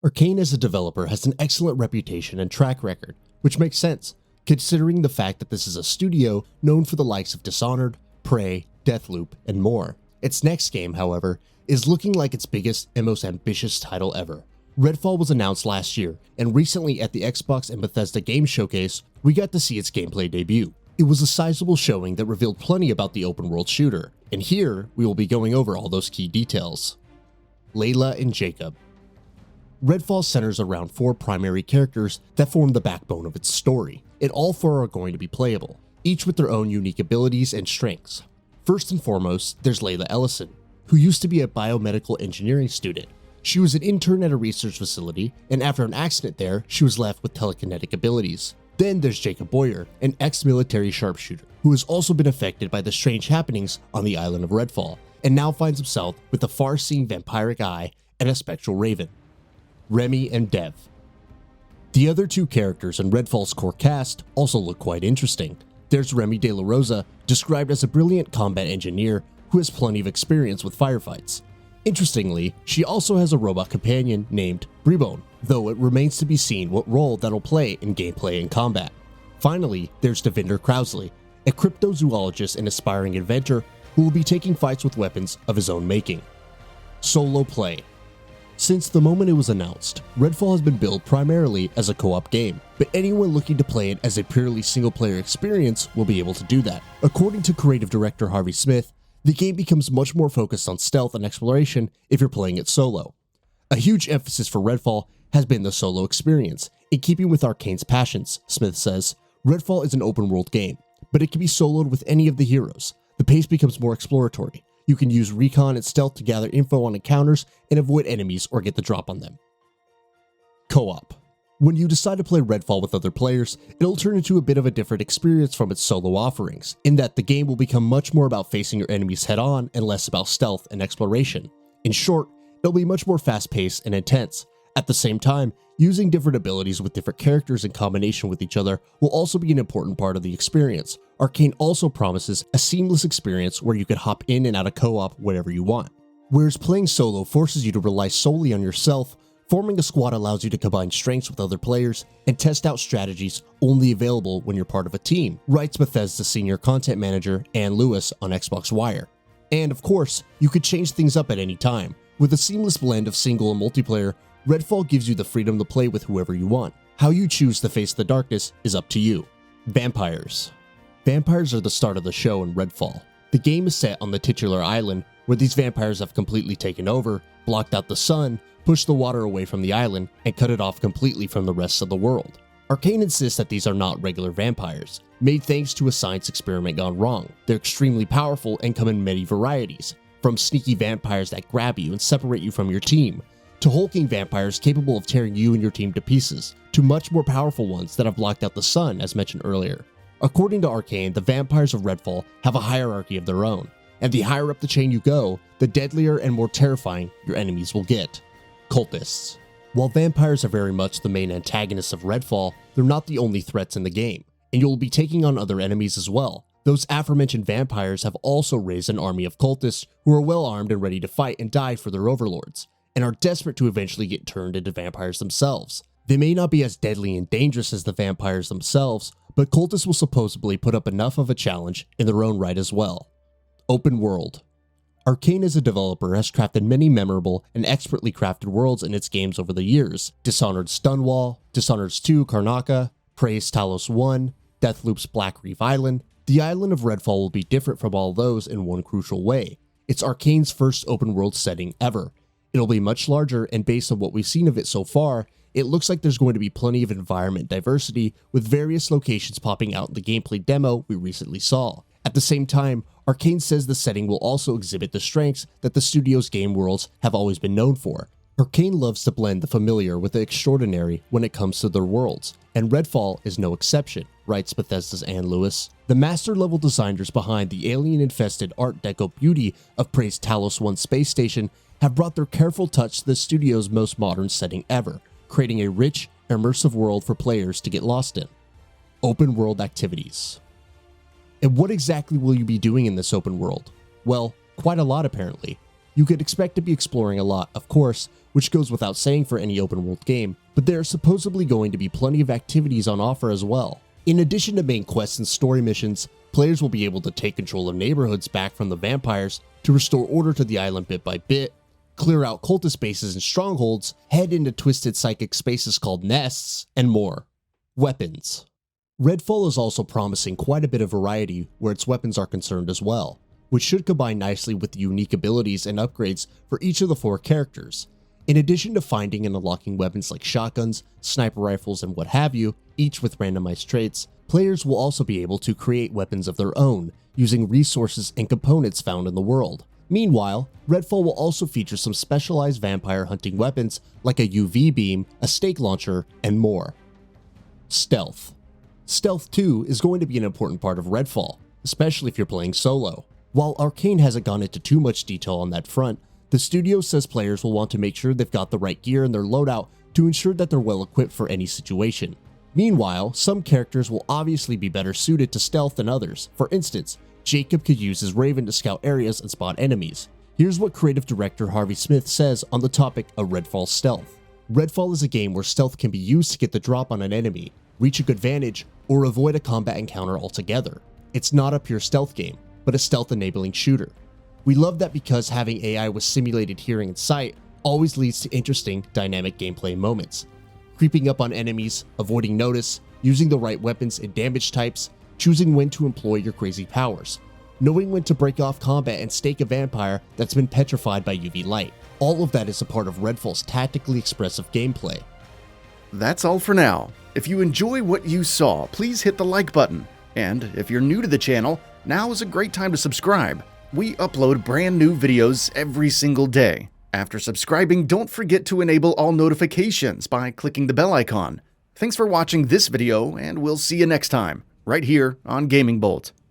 Arcane as a developer has an excellent reputation and track record, which makes sense, considering the fact that this is a studio known for the likes of Dishonored, Prey, Deathloop, and more. Its next game, however, is looking like its biggest and most ambitious title ever. Redfall was announced last year, and recently at the Xbox and Bethesda Game Showcase, we got to see its gameplay debut. It was a sizable showing that revealed plenty about the open world shooter, and here we will be going over all those key details. Layla and Jacob. Redfall centers around 4 primary characters that form the backbone of its story, and all 4 are going to be playable, each with their own unique abilities and strengths. First and foremost, there's Layla Ellison, who used to be a biomedical engineering student. She was an intern at a research facility, and after an accident there, she was left with telekinetic abilities. Then there's Jacob Boyer, an ex-military sharpshooter, who has also been affected by the strange happenings on the island of Redfall, and now finds himself with a far-seeing vampiric eye and a spectral raven. Remy and Dev. The other 2 characters in Redfall's core cast also look quite interesting. There's Remy De La Rosa, described as a brilliant combat engineer who has plenty of experience with firefights. Interestingly, she also has a robot companion named Breebone, though it remains to be seen what role that'll play in gameplay and combat. Finally, there's Devinder Krausley, a cryptozoologist and aspiring inventor who will be taking fights with weapons of his own making. Solo play. Since the moment it was announced, Redfall has been billed primarily as a co-op game, but anyone looking to play it as a purely single-player experience will be able to do that. According to creative director Harvey Smith, the game becomes much more focused on stealth and exploration if you're playing it solo. A huge emphasis for Redfall has been the solo experience. In keeping with Arcane's passions, Smith says, Redfall is an open-world game, but it can be soloed with any of the heroes. The pace becomes more exploratory. You can use recon and stealth to gather info on encounters and avoid enemies or get the drop on them. Co-op. When you decide to play Redfall with other players, it'll turn into a bit of a different experience from its solo offerings, in that the game will become much more about facing your enemies head-on and less about stealth and exploration. In short, it'll be much more fast-paced and intense. At the same time, using different abilities with different characters in combination with each other will also be an important part of the experience. Arcane also promises a seamless experience where you can hop in and out of co-op whenever you want. Whereas playing solo forces you to rely solely on yourself, forming a squad allows you to combine strengths with other players and test out strategies only available when you're part of a team, writes Bethesda senior content manager Ann Lewis on Xbox Wire. And of course, you could change things up at any time. With a seamless blend of single and multiplayer, Redfall gives you the freedom to play with whoever you want. How you choose to face the darkness is up to you. Vampires. Vampires are the start of the show in Redfall. The game is set on the titular island, where these vampires have completely taken over, blocked out the sun, pushed the water away from the island, and cut it off completely from the rest of the world. Arcane insists that these are not regular vampires, made thanks to a science experiment gone wrong. They're extremely powerful and come in many varieties, from sneaky vampires that grab you and separate you from your team, to hulking vampires capable of tearing you and your team to pieces, to much more powerful ones that have blocked out the sun, as mentioned earlier. According to Arcane, the vampires of Redfall have a hierarchy of their own, and the higher up the chain you go, the deadlier and more terrifying your enemies will get. Cultists. While vampires are very much the main antagonists of Redfall, they're not the only threats in the game, and you'll be taking on other enemies as well. Those aforementioned vampires have also raised an army of cultists who are well armed and ready to fight and die for their overlords, and are desperate to eventually get turned into vampires themselves. They may not be as deadly and dangerous as the vampires themselves, but cultists will supposedly put up enough of a challenge in their own right as well. Open world. Arcane as a developer has crafted many memorable and expertly crafted worlds in its games over the years. Dishonored's Stonewall, Dishonored's 2 Karnaca, Prey's Talos 1, Deathloop's Black Reef Island. The island of Redfall will be different from all those in one crucial way. It's Arcane's first open world setting ever. It'll be much larger, and based on what we've seen of it so far, it looks like there's going to be plenty of environment diversity, with various locations popping out in the gameplay demo we recently saw. At the same time, Arcane says the setting will also exhibit the strengths that the studio's game worlds have always been known for. Arcane loves to blend the familiar with the extraordinary when it comes to their worlds, and Redfall is no exception, writes Bethesda's Ann Lewis. The master-level designers behind the alien-infested Art Deco beauty of Prey's Talos 1 space station have brought their careful touch to the studio's most modern setting ever, creating a rich, immersive world for players to get lost in. Open world activities. And what exactly will you be doing in this open world? Well, quite a lot apparently. You could expect to be exploring a lot, of course, which goes without saying for any open world game, but there are supposedly going to be plenty of activities on offer as well. In addition to main quests and story missions, players will be able to take control of neighborhoods back from the vampires to restore order to the island bit by bit, clear out cultist bases and strongholds, head into twisted psychic spaces called nests, and more. Weapons. Redfall is also promising quite a bit of variety where its weapons are concerned as well, which should combine nicely with the unique abilities and upgrades for each of the 4 characters. In addition to finding and unlocking weapons like shotguns, sniper rifles, and what have you, each with randomized traits, players will also be able to create weapons of their own, using resources and components found in the world. Meanwhile, Redfall will also feature some specialized vampire hunting weapons like a UV beam, a stake launcher, and more. Stealth. Stealth too is going to be an important part of Redfall, especially if you're playing solo. While Arcane hasn't gone into too much detail on that front, the studio says players will want to make sure they've got the right gear in their loadout to ensure that they're well equipped for any situation. Meanwhile, some characters will obviously be better suited to stealth than others. For instance, Jacob could use his Raven to scout areas and spot enemies. Here's what creative director Harvey Smith says on the topic of Redfall stealth. Redfall is a game where stealth can be used to get the drop on an enemy, reach a good vantage, or avoid a combat encounter altogether. It's not a pure stealth game, but a stealth-enabling shooter. We love that because having AI with simulated hearing and sight always leads to interesting, dynamic gameplay moments. Creeping up on enemies, avoiding notice, using the right weapons and damage types, choosing when to employ your crazy powers, knowing when to break off combat and stake a vampire that's been petrified by UV light. All of that is a part of Redfall's tactically expressive gameplay. That's all for now. If you enjoy what you saw, please hit the like button. And if you're new to the channel, now is a great time to subscribe. We upload brand new videos every single day. After subscribing, don't forget to enable all notifications by clicking the bell icon. Thanks for watching this video, and we'll see you next time, right here on Gaming Bolt.